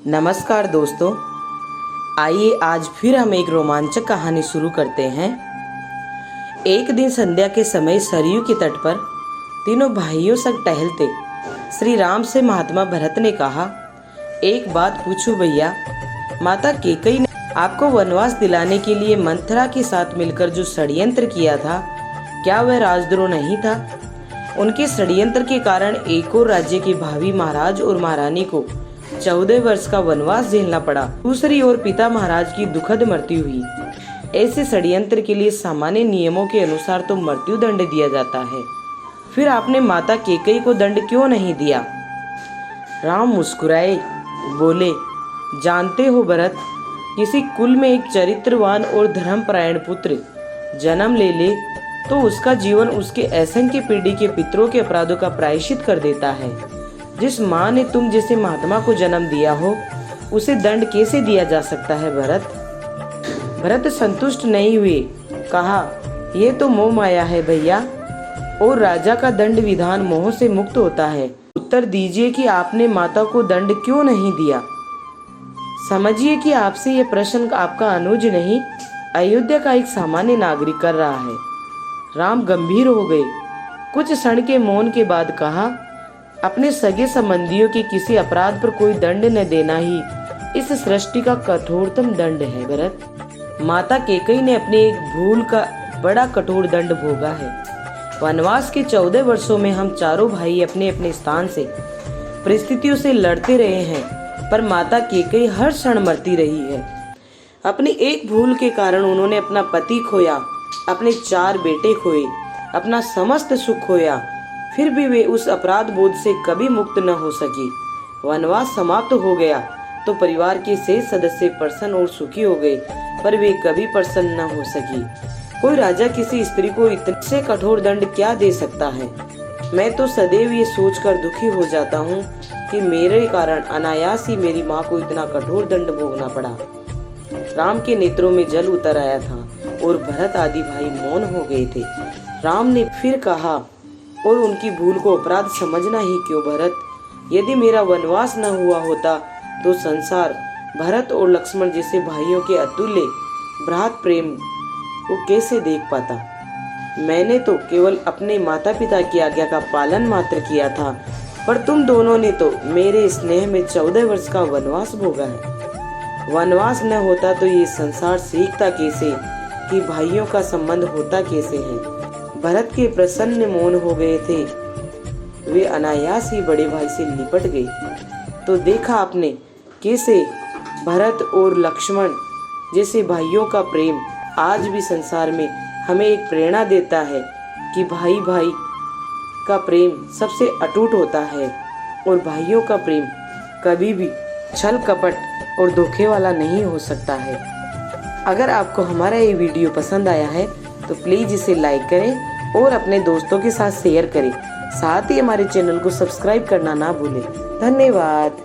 नमस्कार दोस्तों, आइए आज फिर हम एक रोमांचक कहानी शुरू करते हैं। एक दिन संध्या के समय सरयू के तट पर तीनों भाइयों संग टहलते श्री राम से महात्मा भरत ने कहा, एक बात पूछूं भैया, माता कैकेयी ने आपको वनवास दिलाने के लिए मंथरा के साथ मिलकर जो षड्यंत्र किया था, क्या वह राजद्रोह नहीं था? उनके षड्यंत्र के कारण एक और राज्य के भावी महाराज और महारानी को 14 वर्ष का वनवास झेलना पड़ा। दूसरी ओर पिता महाराज की दुखद मृत्यु हुई। ऐसे षड्यंत्र के लिए सामान्य नियमों के अनुसार तो मृत्यु दंड दिया जाता है, फिर आपने माता कैकेयी को दंड क्यों नहीं दिया? राम मुस्कुराए, बोले, जानते हो भरत, किसी कुल में एक चरित्रवान और धर्मपरायण पुत्र जन्म ले तो उसका जीवन उसके असंख्य पीढ़ी के पितरों के अपराधों का प्रायश्चित कर देता है। जिस माँ ने तुम जैसे महात्मा को जन्म दिया हो, उसे दंड कैसे दिया जा सकता है भरत? भरत संतुष्ट नहीं हुए, कहा, यह तो मोह माया है भैया, और राजा का दंड विधान मोह से मुक्त होता है। उत्तर दीजिए कि आपने माता को दंड क्यों नहीं दिया? समझिए कि आपसे यह प्रश्न आपका अनुज नहीं, अयोध्या का एक सामान्य नागरिक कर रहा है। राम गंभीर हो गए। कुछ क्षण के मौन के बाद कहा, अपने सगे संबंधियों के किसी अपराध पर कोई दंड न देना ही इस सृष्टि का कठोरतम दंड है भरत। माता कैकेयी ने अपनी एक भूल का बड़ा कठोर दंड भोगा है। वनवास के 14 वर्षों में हम चारों भाई अपने अपने स्थान से परिस्थितियों से लड़ते रहे हैं, पर माता कैकेयी हर क्षण मरती रही है। अपनी एक भूल के कारण उन्होंने अपना पति खोया, अपने 4 बेटे खोए, अपना समस्त सुख खोया, फिर भी वे उस अपराध बोध से कभी मुक्त न हो सकी। वनवास समाप्त हो गया तो परिवार के शेष सदस्य प्रसन्न और सुखी हो गए, पर वे कभी प्रसन्न न हो सकी। कोई राजा किसी स्त्री को इतने कठोर दंड क्या दे सकता है? मैं तो सदैव ये सोचकर दुखी हो जाता हूँ कि मेरे कारण अनायास ही मेरी माँ को इतना कठोर दंड भोगना पड़ा। राम के नेत्रों में जल उतर आया था और भरत आदि भाई मौन हो गए थे। राम ने फिर कहा, और उनकी भूल को अपराध समझना ही क्यों भरत? यदि मेरा वनवास न हुआ होता तो संसार भरत और लक्ष्मण जैसे भाइयों के अतुल्य भ्रात प्रेम को कैसे देख पाता? मैंने तो केवल अपने माता पिता की आज्ञा का पालन मात्र किया था, पर तुम दोनों ने तो मेरे स्नेह में 14 वर्ष का वनवास भोगा है। वनवास न होता तो ये संसार सीखता कैसे कि भाइयों का संबंध होता कैसे है? भरत के प्रसन्न मौन हो गए थे। वे अनायास ही बड़े भाई से लिपट गए। तो देखा आपने कैसे भरत और लक्ष्मण जैसे भाइयों का प्रेम आज भी संसार में हमें एक प्रेरणा देता है कि भाई भाई का प्रेम सबसे अटूट होता है और भाइयों का प्रेम कभी भी छल कपट और धोखे वाला नहीं हो सकता है। अगर आपको हमारा ये वीडियो पसंद आया है तो प्लीज़ इसे लाइक करें और अपने दोस्तों के साथ शेयर करें। साथ ही हमारे चैनल को सब्सक्राइब करना ना भूलें। धन्यवाद।